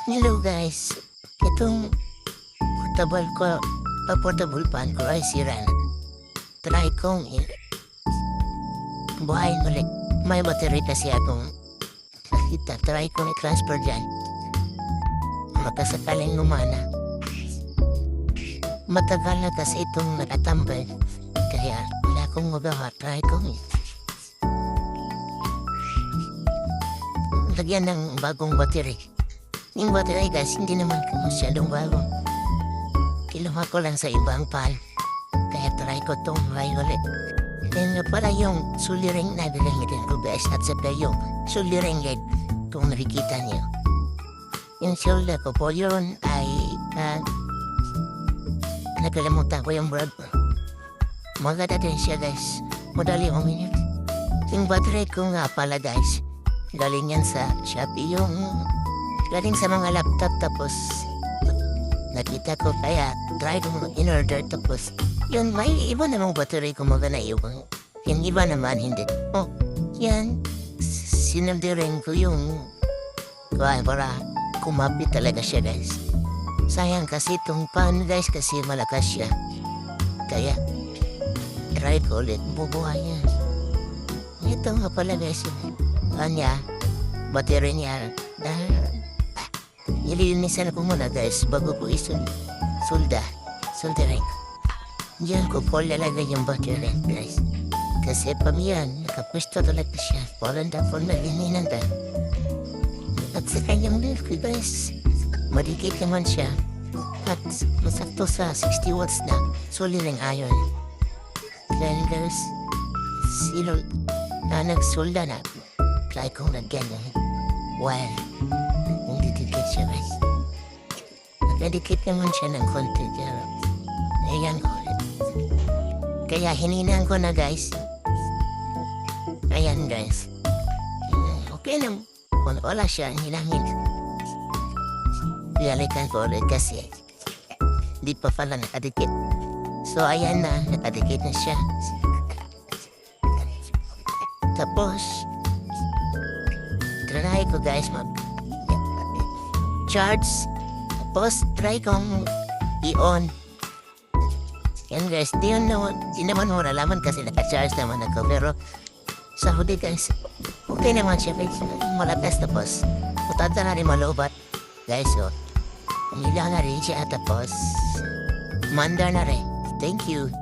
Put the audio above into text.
Hello guys, itong portable pan ko ay sira na. Try kong buhayin ulit. May battery kasi akong nakita. Try kong i-transfer dyan. Makasakaling gumana. Matagal na kasi itong nakatambay. Kaya wala akong magawa. Try kong lagyan ng bagong battery. Yung battery guys, hindi naman masyadong bago. Kinuha ko lang sa ibang pan. Kaya try ko itong may ulit. Kaya nga pala yung suliring na bilangin ko guys at saka yung suliring head kung nakikita niyo. Yung shoulder ko po yun ay nakalimutan ko yung brand ko. Maganda din siya guys. Madali uminit. Yung battery ko nga pala guys, galing yan sa Shopee yung galing sa mga laptop tapos nakita ko kaya try ko in-order tapos yun may iba namang battery ko magana iwan. Yung iba naman hindi. Oh, yan. Sinundirin ko yung para kumapit talaga siya guys. Sayang kasi itong pan guys kasi malakas siya. Kaya try ko ulit bubuhay yan. Ito nga pala guys. Kanya, battery niya. Nililinisan ko muna guys bago ko soldering. Diyan ko po lalagay yung battery guys. Kasi pamiyan, nakapwesto talaga siya. Walang dapat nalininan na. At sa kanyang lift guys, madikit naman siya. At masakto sa 60 watts na soldering iron. Then guys, sino na nagsolda na. Try kong lagyan na. Well, hindi dikit siya guys. Nakadikit naman siya ng konti. Ayan ko ulit. Kaya hininaan ko na guys. Ayan guys. Okay lang. Kung wala siya, hinangin. Pinalikan ko ulit kasi di pa pala nakadikit. So ayan na, nakadikit na siya. Tapos try ko guys charge. Tapos try kong i-on. Yan guys, di naman mo nalaman kasi naka-charge naman ako. Pero sa huli guys, okay naman siya guys. Malakas tapos matanda na rin malubat. Guys, so umila na rin siya tapos manda na rin. Thank you.